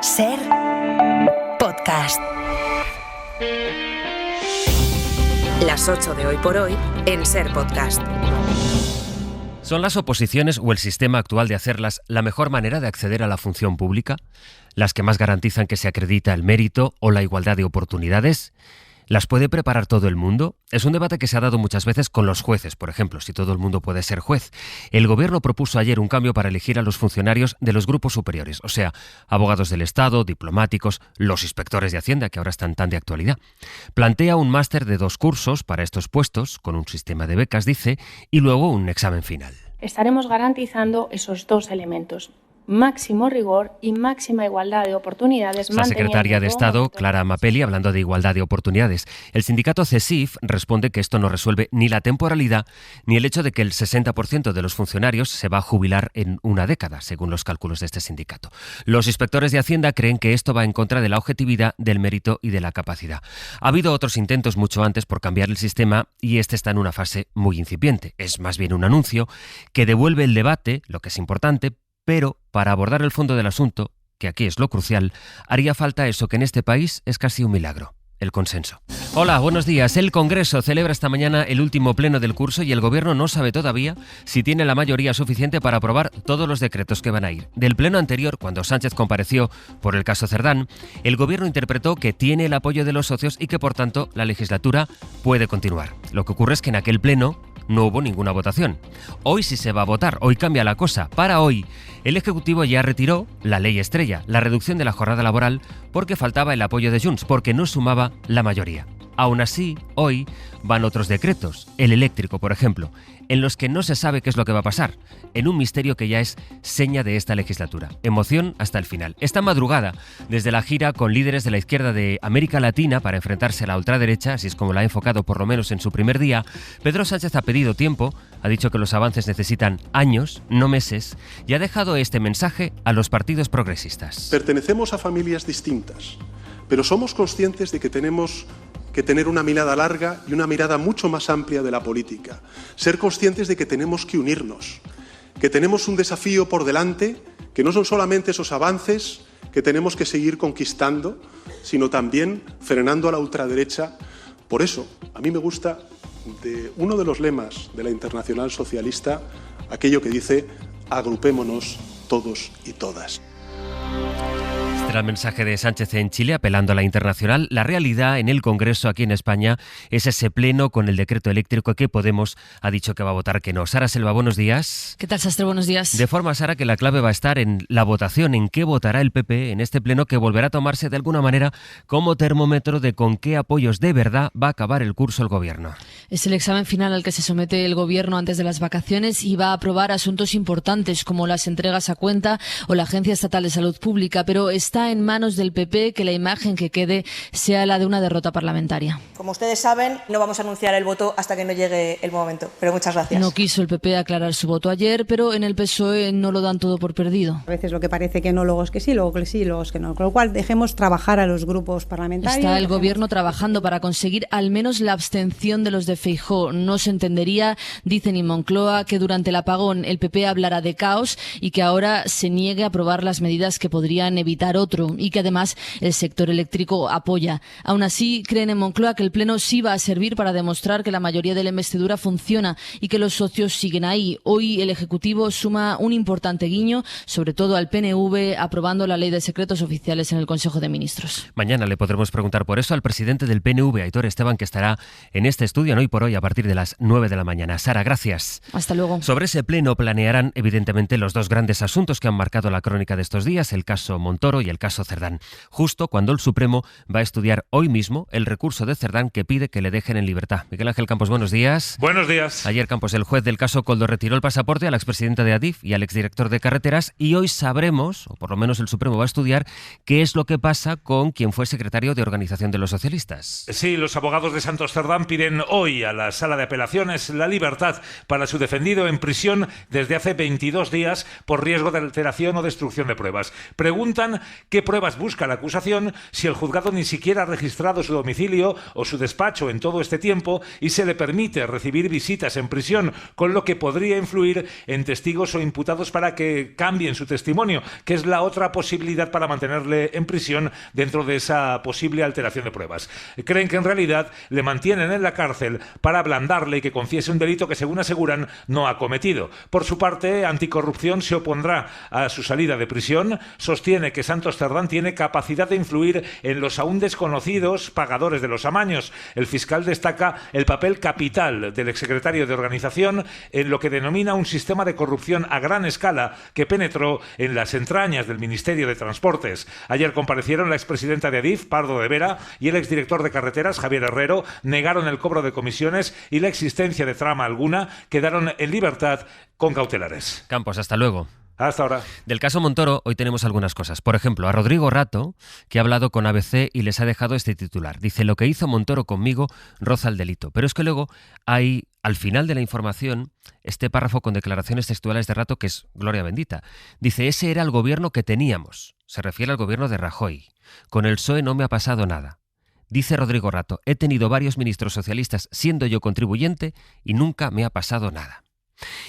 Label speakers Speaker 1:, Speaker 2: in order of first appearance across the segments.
Speaker 1: Ser Podcast. Las 8 de hoy por hoy en Ser Podcast.
Speaker 2: ¿Son las oposiciones o el sistema actual de hacerlas la mejor manera de acceder a la función pública? ¿Las que más garantizan que se acredita el mérito o la igualdad de oportunidades? ¿Las puede preparar todo el mundo? Es un debate que se ha dado muchas veces con los jueces, por ejemplo, si todo el mundo puede ser juez. El Gobierno propuso ayer un cambio para elegir a los funcionarios de los grupos superiores, o sea, abogados del Estado, diplomáticos, los inspectores de Hacienda, que ahora están tan de actualidad. Plantea un máster de 2 cursos para estos puestos, con un sistema de becas, dice, y luego un examen final.
Speaker 3: Estaremos garantizando esos 2 elementos: máximo rigor y máxima igualdad de oportunidades.
Speaker 2: La secretaria de Estado, Clara Mapelli, hablando de igualdad de oportunidades. El sindicato CESIF responde que esto no resuelve ni la temporalidad ni el hecho de que el 60% de los funcionarios se va a jubilar en una década, según los cálculos de este sindicato. Los inspectores de Hacienda creen que esto va en contra de la objetividad, del mérito y de la capacidad. Ha habido otros intentos mucho antes por cambiar el sistema y este está en una fase muy incipiente. Es más bien un anuncio que devuelve el debate, lo que es importante, pero para abordar el fondo del asunto, que aquí es lo crucial, haría falta eso que en este país es casi un milagro: el consenso. Hola, buenos días. El Congreso celebra esta mañana el último pleno del curso y el Gobierno no sabe todavía si tiene la mayoría suficiente para aprobar todos los decretos que van a ir. Del pleno anterior, cuando Sánchez compareció por el caso Cerdán, el Gobierno interpretó que tiene el apoyo de los socios y que, por tanto, la legislatura puede continuar. Lo que ocurre es que en aquel pleno no hubo ninguna votación. Hoy sí se va a votar, hoy cambia la cosa. Para hoy, el Ejecutivo ya retiró la ley estrella, la reducción de la jornada laboral, porque faltaba el apoyo de Junts, porque no sumaba la mayoría. Aún así, hoy van otros decretos, el eléctrico, por ejemplo, en los que no se sabe qué es lo que va a pasar, en un misterio que ya es seña de esta legislatura. Emoción hasta el final. Esta madrugada, desde la gira con líderes de la izquierda de América Latina para enfrentarse a la ultraderecha, así es como la ha enfocado por lo menos en su primer día, Pedro Sánchez ha pedido tiempo, ha dicho que los avances necesitan años, no meses, y ha dejado este mensaje a los partidos progresistas.
Speaker 4: Pertenecemos a familias distintas, pero somos conscientes de que tenemos que tener una mirada larga y una mirada mucho más amplia de la política. Ser conscientes de que tenemos que unirnos, que tenemos un desafío por delante, que no son solamente esos avances que tenemos que seguir conquistando, sino también frenando a la ultraderecha. Por eso, a mí me gusta de uno de los lemas de la Internacional Socialista, aquello que dice: agrupémonos todos y todas.
Speaker 2: El mensaje de Sánchez en Chile apelando a la internacional. La realidad en el Congreso aquí en España es ese pleno con el decreto eléctrico que Podemos ha dicho que va a votar que no. Sara Selva, buenos días.
Speaker 5: ¿Qué tal, Sastre? Buenos días.
Speaker 2: De forma, Sara, que la clave va a estar en la votación, en qué votará el PP en este pleno que volverá a tomarse de alguna manera como termómetro de con qué apoyos de verdad va a acabar el curso el Gobierno.
Speaker 5: Es el examen final al que se somete el Gobierno antes de las vacaciones y va a aprobar asuntos importantes como las entregas a cuenta o la Agencia Estatal de Salud Pública, pero está en manos del PP que la imagen que quede sea la de una derrota parlamentaria.
Speaker 6: Como ustedes saben, no vamos a anunciar el voto hasta que no llegue el momento, pero muchas gracias.
Speaker 5: No quiso el PP aclarar su voto ayer, pero en el PSOE no lo dan todo por perdido.
Speaker 7: A veces lo que parece que no, luego es que sí, luego que sí, luego es que no. Con lo cual, dejemos trabajar a los grupos parlamentarios.
Speaker 5: Está el Gobierno trabajando para conseguir al menos la abstención de los de Feijóo. No se entendería, dicen en Moncloa, que durante el apagón el PP hablará de caos y que ahora se niegue a aprobar las medidas que podrían evitar otro, y que además el sector eléctrico apoya. Aún así, creen en Moncloa que el Pleno sí va a servir para demostrar que la mayoría de la investidura funciona y que los socios siguen ahí. Hoy el Ejecutivo suma un importante guiño, sobre todo al PNV, aprobando la Ley de Secretos Oficiales en el Consejo de Ministros.
Speaker 2: Mañana le podremos preguntar por eso al presidente del PNV, Aitor Esteban, que estará en este estudio en Hoy por Hoy a partir de las 9 de la mañana. Sara, gracias.
Speaker 5: Hasta luego.
Speaker 2: Sobre ese pleno planearán evidentemente los 2 grandes asuntos que han marcado la crónica de estos días, el caso Montoro y el caso Cerdán. Justo cuando el Supremo va a estudiar hoy mismo el recurso de Cerdán que pide que le dejen en libertad. Miguel Ángel Campos, buenos días.
Speaker 8: Buenos días.
Speaker 2: Ayer, Campos, el juez del caso Koldo retiró el pasaporte a la expresidenta de Adif y al exdirector de Carreteras y hoy sabremos, o por lo menos el Supremo va a estudiar, qué es lo que pasa con quien fue secretario de Organización de los Socialistas.
Speaker 8: Sí, los abogados de Santos Cerdán piden hoy hoy a la Sala de Apelaciones la libertad para su defendido en prisión desde hace 22 días por riesgo de alteración o destrucción de pruebas. Preguntan qué pruebas busca la acusación si el juzgado ni siquiera ha registrado su domicilio o su despacho en todo este tiempo y se le permite recibir visitas en prisión, con lo que podría influir en testigos o imputados para que cambien su testimonio, que es la otra posibilidad para mantenerle en prisión dentro de esa posible alteración de pruebas. Creen que en realidad le mantienen en la cárcel para ablandarle y que confiese un delito que, según aseguran, no ha cometido. Por su parte, Anticorrupción se opondrá a su salida de prisión. Sostiene que Santos Cerdán tiene capacidad de influir en los aún desconocidos pagadores de los amaños. El fiscal destaca el papel capital del exsecretario de Organización en lo que denomina un sistema de corrupción a gran escala que penetró en las entrañas del Ministerio de Transportes. Ayer comparecieron la expresidenta de Adif, Pardo de Vera, y el exdirector de Carreteras, Javier Herrero. Negaron el cobro de comisiones y la existencia de trama alguna. Quedaron en libertad con cautelares.
Speaker 2: Campos, hasta luego.
Speaker 8: Hasta ahora.
Speaker 2: Del caso Montoro, hoy tenemos algunas cosas. Por ejemplo, a Rodrigo Rato, que ha hablado con ABC y les ha dejado este titular. Dice: lo que hizo Montoro conmigo roza el delito. Pero es que luego hay, al final de la información, este párrafo con declaraciones textuales de Rato que es gloria bendita. Dice: ese era el gobierno que teníamos. Se refiere al gobierno de Rajoy. Con el PSOE no me ha pasado nada. Dice Rodrigo Rato: he tenido varios ministros socialistas siendo yo contribuyente y nunca me ha pasado nada.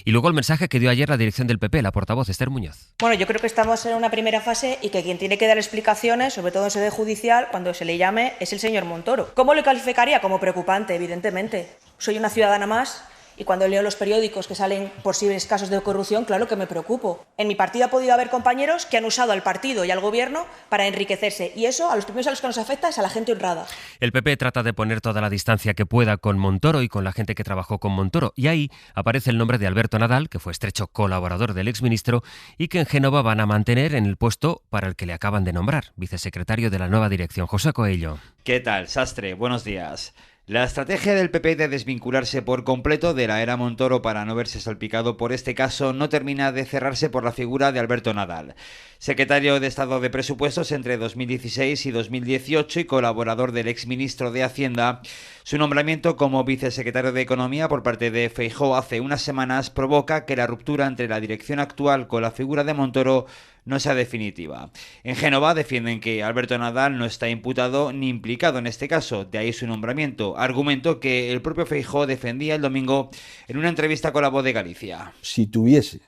Speaker 2: Y luego el mensaje que dio ayer la dirección del PP, la portavoz Esther Muñoz.
Speaker 6: Bueno, yo creo que estamos en una primera fase y que quien tiene que dar explicaciones, sobre todo en sede judicial, cuando se le llame, es el señor Montoro. ¿Cómo le calificaría? Como preocupante, evidentemente. Soy una ciudadana más. Y cuando leo los periódicos que salen posibles casos de corrupción, claro que me preocupo. En mi partido ha podido haber compañeros que han usado al partido y al gobierno para enriquecerse. Y eso, a los primeros a los que nos afecta, es a la gente honrada.
Speaker 2: El PP trata de poner toda la distancia que pueda con Montoro y con la gente que trabajó con Montoro. Y ahí aparece el nombre de Alberto Nadal, que fue estrecho colaborador del exministro y que en Génova van a mantener en el puesto para el que le acaban de nombrar, vicesecretario de la nueva dirección. José Coello.
Speaker 9: ¿Qué tal, Sastre? Buenos días. La estrategia del PP de desvincularse por completo de la era Montoro para no verse salpicado por este caso no termina de cerrarse por la figura de Alberto Nadal, secretario de Estado de Presupuestos entre 2016 y 2018 y colaborador del exministro de Hacienda. Su nombramiento como vicesecretario de Economía por parte de Feijóo hace unas semanas provoca que la ruptura entre la dirección actual con la figura de Montoro no sea definitiva. En Génova defienden que Alberto Nadal no está imputado ni implicado en este caso, de ahí su nombramiento, argumento que el propio Feijóo defendía el domingo en una entrevista con La Voz de Galicia.
Speaker 10: Si tuviese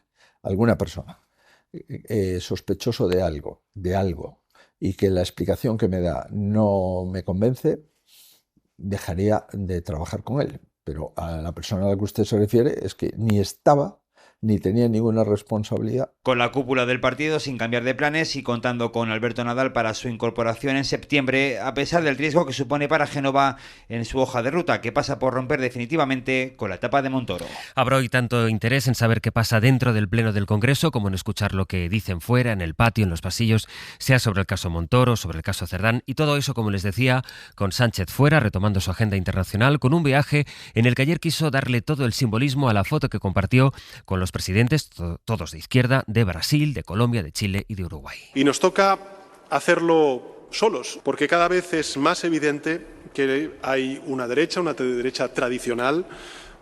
Speaker 10: alguna persona sospechoso de algo, y que la explicación que me da no me convence, dejaría de trabajar con él. Pero a la persona a la que usted se refiere es que ni estaba ni tenía ninguna responsabilidad.
Speaker 9: Con la cúpula del partido sin cambiar de planes y contando con Alberto Nadal para su incorporación en septiembre, a pesar del riesgo que supone para Génova en su hoja de ruta, que pasa por romper definitivamente con la etapa de Montoro.
Speaker 2: Habrá hoy tanto interés en saber qué pasa dentro del Pleno del Congreso como en escuchar lo que dicen fuera, en el patio, en los pasillos, sea sobre el caso Montoro, sobre el caso Cerdán, y todo eso, como les decía, con Sánchez fuera, retomando su agenda internacional, con un viaje en el que ayer quiso darle todo el simbolismo a la foto que compartió con los presidentes, todos de izquierda, de Brasil, de Colombia, de Chile y de Uruguay.
Speaker 4: Y nos toca hacerlo solos, porque cada vez es más evidente que hay una derecha tradicional,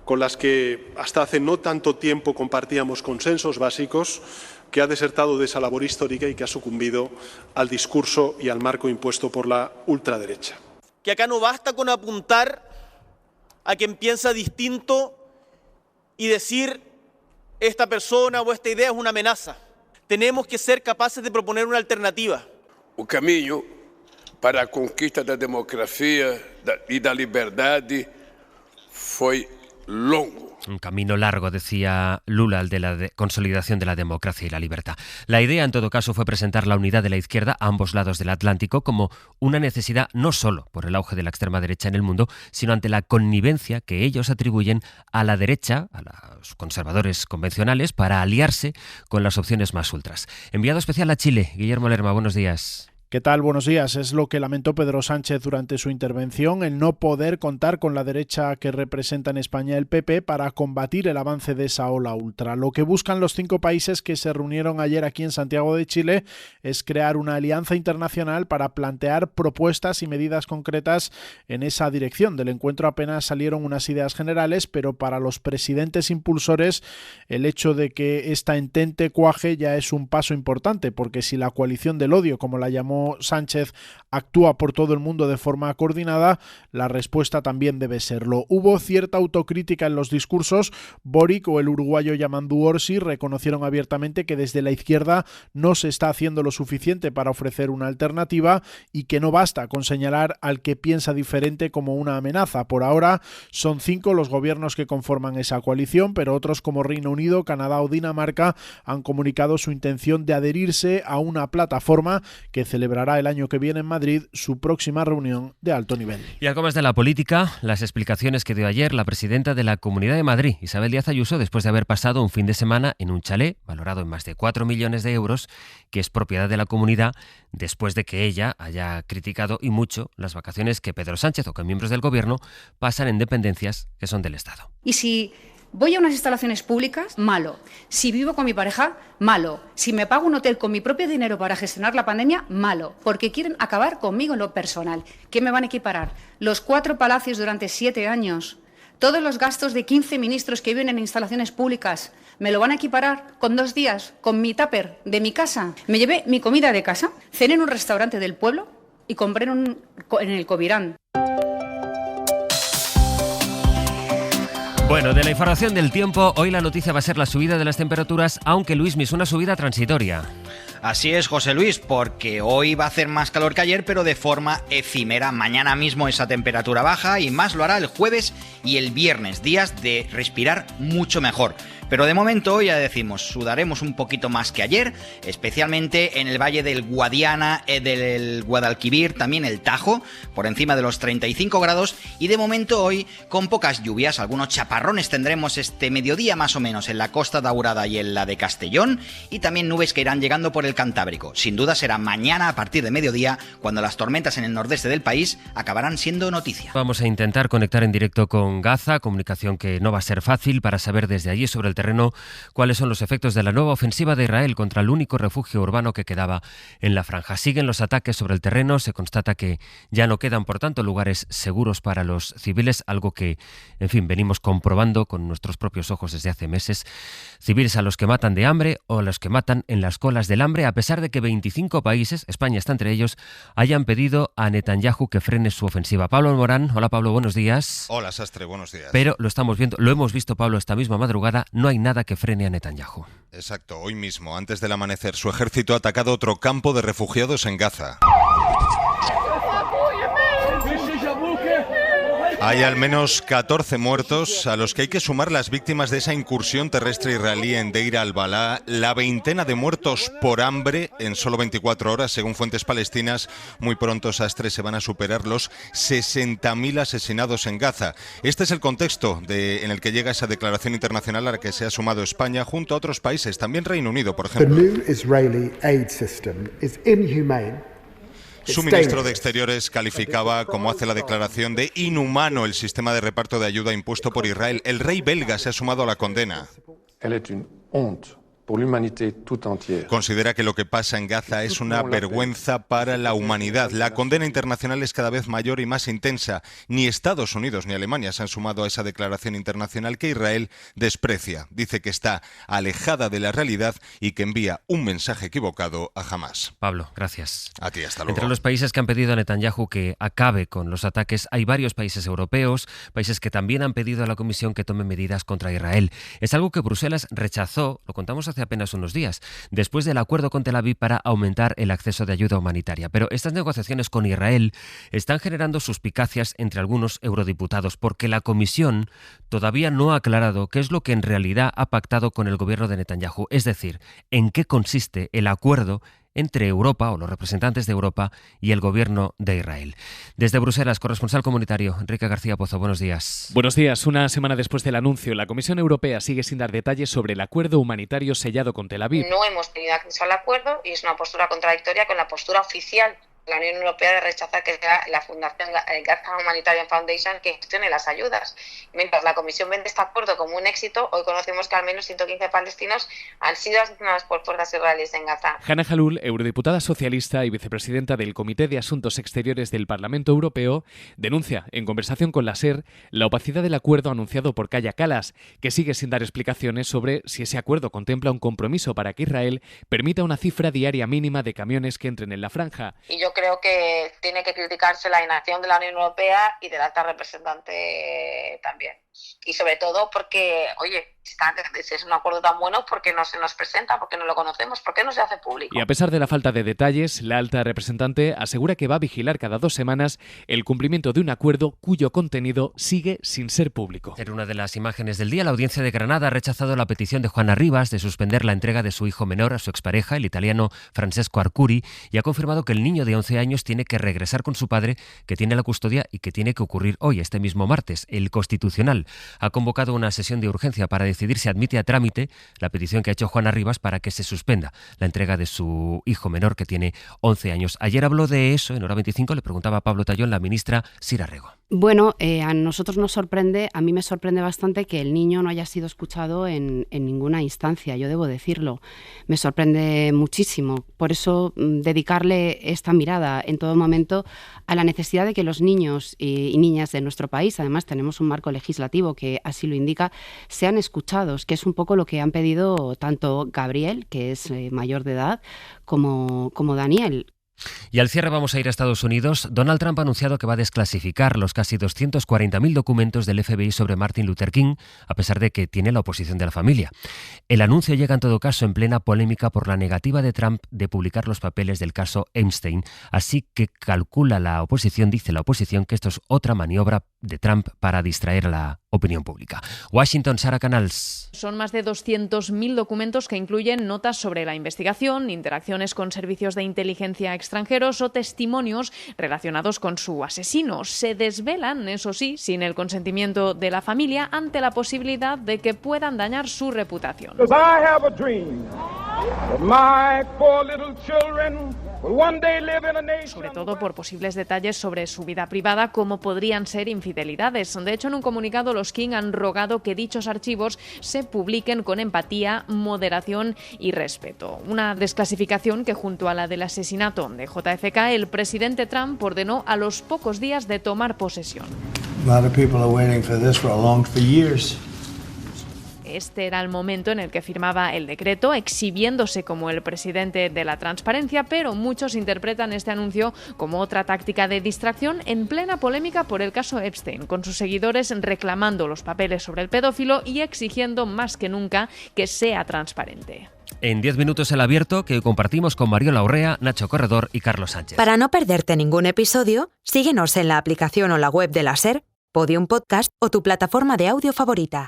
Speaker 4: con las que hasta hace no tanto tiempo compartíamos consensos básicos, que ha desertado de esa labor histórica y que ha sucumbido al discurso y al marco impuesto por la ultraderecha.
Speaker 11: Que acá no basta con apuntar a quien piensa distinto y decir esta persona o esta idea es una amenaza. Tenemos que ser capaces de proponer una alternativa.
Speaker 12: O caminho para a conquista da democracia e da liberdade foi longo.
Speaker 2: Un camino largo, decía Lula, el de la consolidación de la democracia y la libertad. La idea, en todo caso, fue presentar la unidad de la izquierda a ambos lados del Atlántico como una necesidad no solo por el auge de la extrema derecha en el mundo, sino ante la connivencia que ellos atribuyen a la derecha, a los conservadores convencionales, para aliarse con las opciones más ultras. Enviado especial a Chile, Guillermo Lerma, buenos días.
Speaker 13: ¿Qué tal? Buenos días. Es lo que lamentó Pedro Sánchez durante su intervención, el no poder contar con la derecha que representa en España el PP para combatir el avance de esa ola ultra. Lo que buscan los 5 países que se reunieron ayer aquí en Santiago de Chile es crear una alianza internacional para plantear propuestas y medidas concretas en esa dirección. Del encuentro apenas salieron unas ideas generales, pero para los presidentes impulsores el hecho de que esta entente cuaje ya es un paso importante, porque si la coalición del odio, como la llamó Sánchez, actúa por todo el mundo de forma coordinada, la respuesta también debe serlo. Hubo cierta autocrítica en los discursos. Boric o el uruguayo Yamandu Orsi reconocieron abiertamente que desde la izquierda no se está haciendo lo suficiente para ofrecer una alternativa y que no basta con señalar al que piensa diferente como una amenaza. Por ahora son 5 los gobiernos que conforman esa coalición, pero otros como Reino Unido, Canadá o Dinamarca han comunicado su intención de adherirse a una plataforma que celebrará el año que viene en Madrid su próxima reunión de alto nivel.
Speaker 2: Y algo más de la política, las explicaciones que dio ayer la presidenta de la Comunidad de Madrid, Isabel Díaz Ayuso, después de haber pasado un fin de semana en un chalet valorado en más de 4 millones de euros, que es propiedad de la comunidad, después de que ella haya criticado y mucho las vacaciones que Pedro Sánchez o que miembros del gobierno pasan en dependencias que son del Estado.
Speaker 14: Y si voy a unas instalaciones públicas, malo. Si vivo con mi pareja, malo. Si me pago un hotel con mi propio dinero para gestionar la pandemia, malo. Porque quieren acabar conmigo en lo personal. ¿Qué me van a equiparar? Los 4 palacios durante 7 años. Todos los gastos de 15 ministros que viven en instalaciones públicas. ¿Me lo van a equiparar con 2 días? ¿Con mi tupper de mi casa? Me llevé mi comida de casa, cené en un restaurante del pueblo y compré en el Covirán.
Speaker 2: Bueno, de la información del tiempo, hoy la noticia va a ser la subida de las temperaturas, aunque Luismi, es una subida transitoria.
Speaker 15: Así es, José Luis, porque hoy va a hacer más calor que ayer, pero de forma efímera. Mañana mismo esa temperatura baja y más lo hará el jueves y el viernes, días de respirar mucho mejor. Pero de momento, ya decimos, sudaremos un poquito más que ayer, especialmente en el valle del Guadiana, del Guadalquivir, también el Tajo, por encima de los 35 grados. Y de momento hoy, con pocas lluvias, algunos chaparrones tendremos este mediodía más o menos en la Costa Daurada y en la de Castellón, y también nubes que irán llegando por el Cantábrico. Sin duda será mañana a partir de mediodía, cuando las tormentas en el nordeste del país acabarán siendo noticia.
Speaker 2: Vamos a intentar conectar en directo con Gaza, comunicación que no va a ser fácil, para saber desde allí sobre el terreno cuáles son los efectos de la nueva ofensiva de Israel contra el único refugio urbano que quedaba en la franja. Siguen los ataques sobre el terreno, se constata que ya no quedan, por tanto, lugares seguros para los civiles, algo que, en fin, venimos comprobando con nuestros propios ojos desde hace meses. Civiles a los que matan de hambre o a los que matan en las colas del hambre, a pesar de que 25 países, España está entre ellos, hayan pedido a Netanyahu que frene su ofensiva. Pablo Alborán, hola Pablo, buenos días.
Speaker 16: Hola Sastre, buenos días.
Speaker 2: Pero lo estamos viendo, lo hemos visto, Pablo, esta misma madrugada, no hay nada que frene a Netanyahu.
Speaker 16: Exacto, hoy mismo, antes del amanecer, su ejército ha atacado otro campo de refugiados en Gaza. Hay al menos 14 muertos, a los que hay que sumar las víctimas de esa incursión terrestre israelí en Deir al-Balá, la veintena de muertos por hambre en solo 24 horas, según fuentes palestinas. Muy pronto, Sastre, se van a superar los 60.000 asesinados en Gaza. Este es el contexto en el que llega esa declaración internacional a la que se ha sumado España junto a otros países, también Reino Unido, por ejemplo. Su ministro de Exteriores calificaba, como hace la declaración, de inhumano el sistema de reparto de ayuda impuesto por Israel. El rey belga se ha sumado a la condena. Considera que lo que pasa en Gaza es una vergüenza para la humanidad. La condena internacional es cada vez mayor y más intensa. Ni Estados Unidos ni Alemania se han sumado a esa declaración internacional que Israel desprecia. Dice que está alejada de la realidad y que envía un mensaje equivocado a Hamás.
Speaker 2: Pablo, gracias.
Speaker 16: A ti, hasta luego.
Speaker 2: Entre los países que han pedido a Netanyahu que acabe con los ataques, hay varios países europeos, países que también han pedido a la Comisión que tome medidas contra Israel. Es algo que Bruselas rechazó, lo contamos hace apenas unos días, después del acuerdo con Tel Aviv para aumentar el acceso de ayuda humanitaria. Pero estas negociaciones con Israel están generando suspicacias entre algunos eurodiputados, porque la Comisión todavía no ha aclarado qué es lo que en realidad ha pactado con el gobierno de Netanyahu, es decir, en qué consiste el acuerdo entre Europa o los representantes de Europa y el gobierno de Israel. Desde Bruselas, corresponsal comunitario Enrique García Pozo, buenos días.
Speaker 17: Buenos días. Una semana después del anuncio, la Comisión Europea sigue sin dar detalles sobre el acuerdo humanitario sellado con Tel Aviv.
Speaker 18: No hemos tenido acceso al acuerdo y es una postura contradictoria con la postura oficial de la Unión Europea de rechazar que sea la Fundación Gaza Humanitarian Foundation que gestione las ayudas. Mientras la Comisión vende este acuerdo como un éxito, hoy conocemos que al menos 115 palestinos han sido asesinados por fuerzas israelíes en Gaza.
Speaker 17: Hanna Jalul, eurodiputada socialista y vicepresidenta del Comité de Asuntos Exteriores del Parlamento Europeo, denuncia, en conversación con la SER, la opacidad del acuerdo anunciado por Kaja Kallas, que sigue sin dar explicaciones sobre si ese acuerdo contempla un compromiso para que Israel permita una cifra diaria mínima de camiones que entren en la franja.
Speaker 18: Y yo creo que tiene que criticarse la inacción de la Unión Europea y del alta representante también. Y sobre todo porque, oye, si es un acuerdo tan bueno, ¿por qué no se nos presenta? ¿Por qué no lo conocemos? ¿Por qué no se hace público?
Speaker 17: Y a pesar de la falta de detalles, la alta representante asegura que va a vigilar cada 2 semanas el cumplimiento de un acuerdo cuyo contenido sigue sin ser público.
Speaker 2: En una de las imágenes del día, la Audiencia de Granada ha rechazado la petición de Juana Rivas de suspender la entrega de su hijo menor a su expareja, el italiano Francesco Arcuri, y ha confirmado que el niño de 11 años tiene que regresar con su padre, que tiene la custodia y que tiene que ocurrir hoy, este mismo martes. El Constitucional ha convocado una sesión de urgencia para decidir si admite a trámite la petición que ha hecho Juana Rivas para que se suspenda la entrega de su hijo menor, que tiene 11 años. Ayer habló de eso, en Hora 25, le preguntaba a Pablo Tallón, la ministra Sira Rego.
Speaker 19: Bueno, a nosotros nos sorprende, a mí me sorprende bastante que el niño no haya sido escuchado en ninguna instancia, yo debo decirlo. Me sorprende muchísimo. Por eso, dedicarle esta mirada en todo momento a la necesidad de que los niños y niñas de nuestro país, además tenemos un marco legislativo que así lo indica, sean escuchados, que es un poco lo que han pedido tanto Gabriel, que es mayor de edad, como Daniel.
Speaker 2: Y al cierre vamos a ir a Estados Unidos. Donald Trump ha anunciado que va a desclasificar los casi 240.000 documentos del FBI sobre Martin Luther King, a pesar de que tiene la oposición de la familia. El anuncio llega en todo caso en plena polémica por la negativa de Trump de publicar los papeles del caso Epstein, así que calcula la oposición, dice la oposición, que esto es otra maniobra de Trump para distraer a la opinión pública. Washington, Sara Canals.
Speaker 20: Son más de 200.000 documentos que incluyen notas sobre la investigación, interacciones con servicios de inteligencia extranjeros o testimonios relacionados con su asesino. Se desvelan, eso sí, sin el consentimiento de la familia, ante la posibilidad de que puedan dañar su reputación. Sobre todo por posibles detalles sobre su vida privada, como podrían ser infidelidades. De hecho, en un comunicado, los King han rogado que dichos archivos se publiquen con empatía, moderación y respeto. Una desclasificación que, junto a la del asesinato de JFK, el presidente Trump ordenó a los pocos días de tomar posesión. Este era el momento en el que firmaba el decreto, exhibiéndose como el presidente de la transparencia, pero muchos interpretan este anuncio como otra táctica de distracción en plena polémica por el caso Epstein, con sus seguidores reclamando los papeles sobre el pedófilo y exigiendo más que nunca que sea transparente.
Speaker 2: En 10 minutos el abierto que compartimos con Mariola Urrea, Nacho Corredor y Carlos Sánchez.
Speaker 1: Para no perderte ningún episodio, síguenos en la aplicación o la web de la SER, Podium Podcast o tu plataforma de audio favorita.